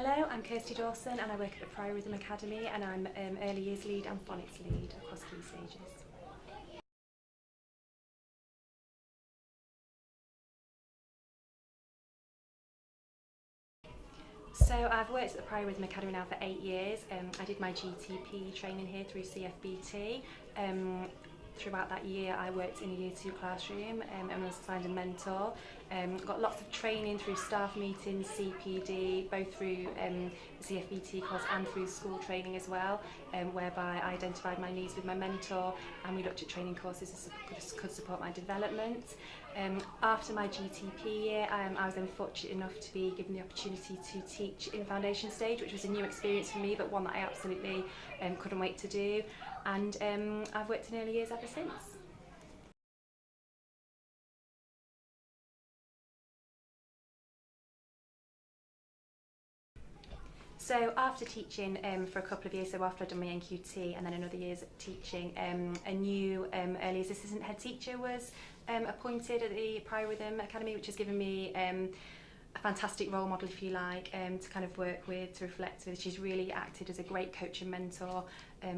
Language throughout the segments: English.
Hello, I'm Kirsty Dawson and I work at the Priory Witham Academy, and I'm early years lead and phonics lead across key stages. So I've worked at the Priory Witham Academy now for 8 years. I did my GTP training here through CFBT. Throughout that year I worked in a Year 2 classroom and was assigned a mentor. Got lots of training through staff meetings, CPD, both through the CFBT course and through school training as well, whereby I identified my needs with my mentor and we looked at training courses that could support my development. After my GTP year, I was then fortunate enough to be given the opportunity to teach in foundation stage, which was a new experience for me, but one that I absolutely couldn't wait to do. And I've worked in early years ever since. So after teaching for a couple of years, so after I'd done my NQT and then another year's teaching, a new early years assistant head teacher was appointed at the Priory Witham Academy, which has given me a fantastic role model, if you like, to kind of work with, to reflect with. She's really acted as a great coach and mentor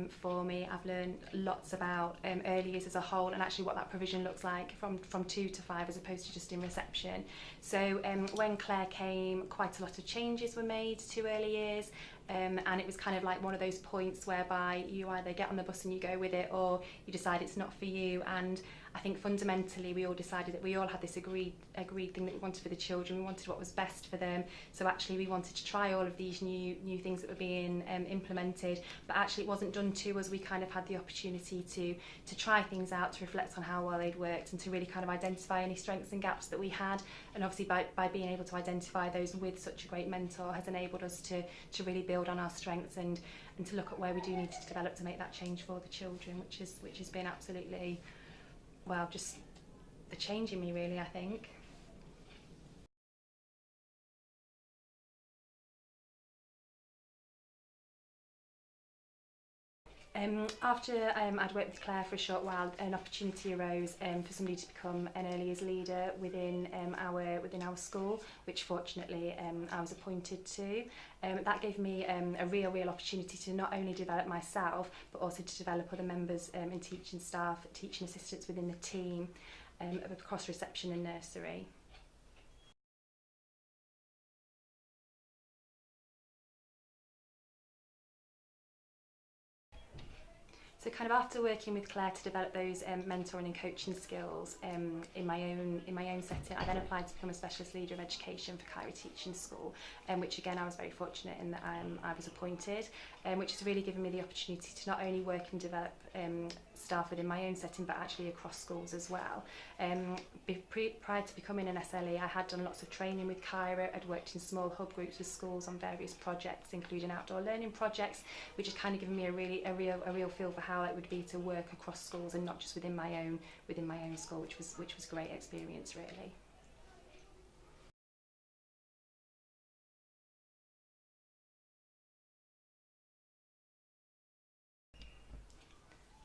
for me. I've learned lots about early years as a whole and actually what that provision looks like from 2 to 5 as opposed to just in reception. So when Claire came, quite a lot of changes were made to early years, and it was kind of like one of those points whereby you either get on the bus and you go with it, or you decide it's not for you. And I think fundamentally we all decided that we all had this agreed thing that we wanted for the children. We wanted what was best for them. So actually we wanted to try all of these new things that were being implemented, but actually it wasn't done to us. We kind of had the opportunity to try things out, to reflect on how well they'd worked and to really kind of identify any strengths and gaps that we had. And obviously by being able to identify those with such a great mentor has enabled us to really build on our strengths and to look at where we do need to develop to make that change for the children, which has been absolutely, well, just the change in me, really, I think. After I'd worked with Claire for a short while, an opportunity arose for somebody to become an early years leader within our school, which fortunately I was appointed to. That gave me a real opportunity to not only develop myself, but also to develop other members and teaching staff, teaching assistants within the team across reception and nursery. So kind of after working with Claire to develop those mentoring and coaching skills in my own setting, I then applied to become a specialist leader of education for Kyra Teaching School, which again I was very fortunate in that I was appointed, which has really given me the opportunity to not only work and develop staff within my own setting, but actually across schools as well. Prior to becoming an SLE, I had done lots of training with Kyra. I'd worked in small hub groups with schools on various projects, including outdoor learning projects, which has kind of given me a real feel for how it would be to work across schools and not just within my own school, which was a great experience, really.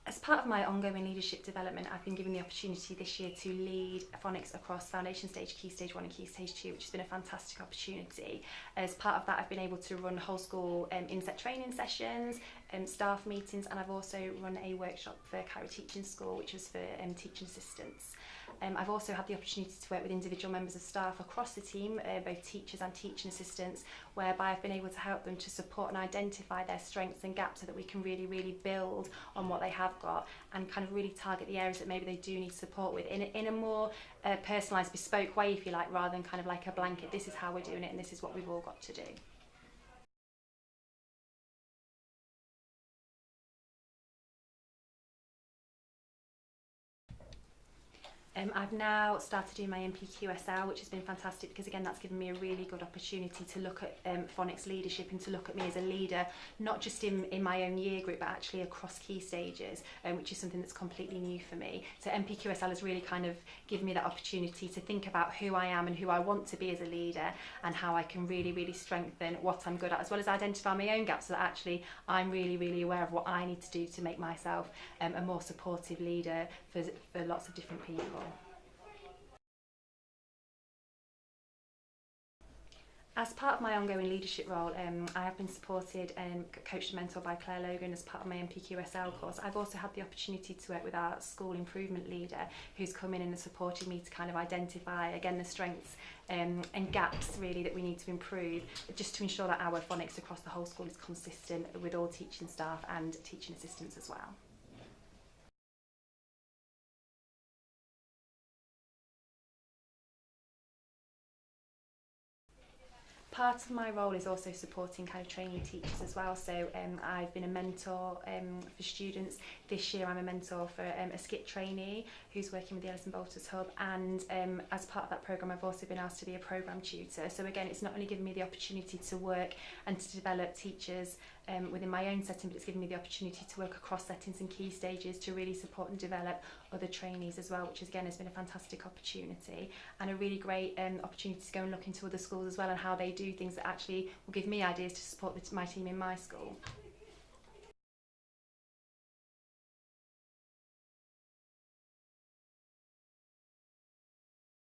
As part of my ongoing leadership development, I've been given the opportunity this year to lead phonics across Foundation Stage, Key Stage 1 and Key Stage 2, which has been a fantastic opportunity. As part of that, I've been able to run whole school inset training sessions, staff meetings, and I've also run a workshop for Kyra Teaching School, which was for teaching assistants. I've also had the opportunity to work with individual members of staff across the team, both teachers and teaching assistants, whereby I've been able to help them to support and identify their strengths and gaps so that we can really build on what they have got and kind of really target the areas that maybe they do need support with in a more personalised, bespoke way, if you like, rather than kind of like a blanket, this is how we're doing it and this is what we've all got to do. I've now started doing my NPQSL, which has been fantastic because again that's given me a really good opportunity to look at phonics leadership and to look at me as a leader, not just in my own year group but actually across key stages, which is something that's completely new for me. So NPQSL has really kind of given me that opportunity to think about who I am and who I want to be as a leader and how I can really strengthen what I'm good at, as well as identify my own gaps so that actually I'm really aware of what I need to do to make myself a more supportive leader for lots of different people. As part of my ongoing leadership role, I have been supported and coached and mentored by Claire Logan as part of my NPQSL course. I've also had the opportunity to work with our school improvement leader, who's come in and supported me to kind of identify, again, the strengths and gaps really that we need to improve, just to ensure that our phonics across the whole school is consistent with all teaching staff and teaching assistants as well. Part of my role is also supporting kind of training teachers as well. So I've been a mentor for students. This year I'm a mentor for a skit trainee who's working with the Ellison Bolters Hub, and as part of that programme I've also been asked to be a programme tutor. So again, it's not only given me the opportunity to work and to develop teachers within my own setting, but it's given me the opportunity to work across settings and key stages to really support and develop other trainees as well, which is, again, has been a fantastic opportunity and a really great opportunity to go and look into other schools as well and how they do things that actually will give me ideas to support my team in my school.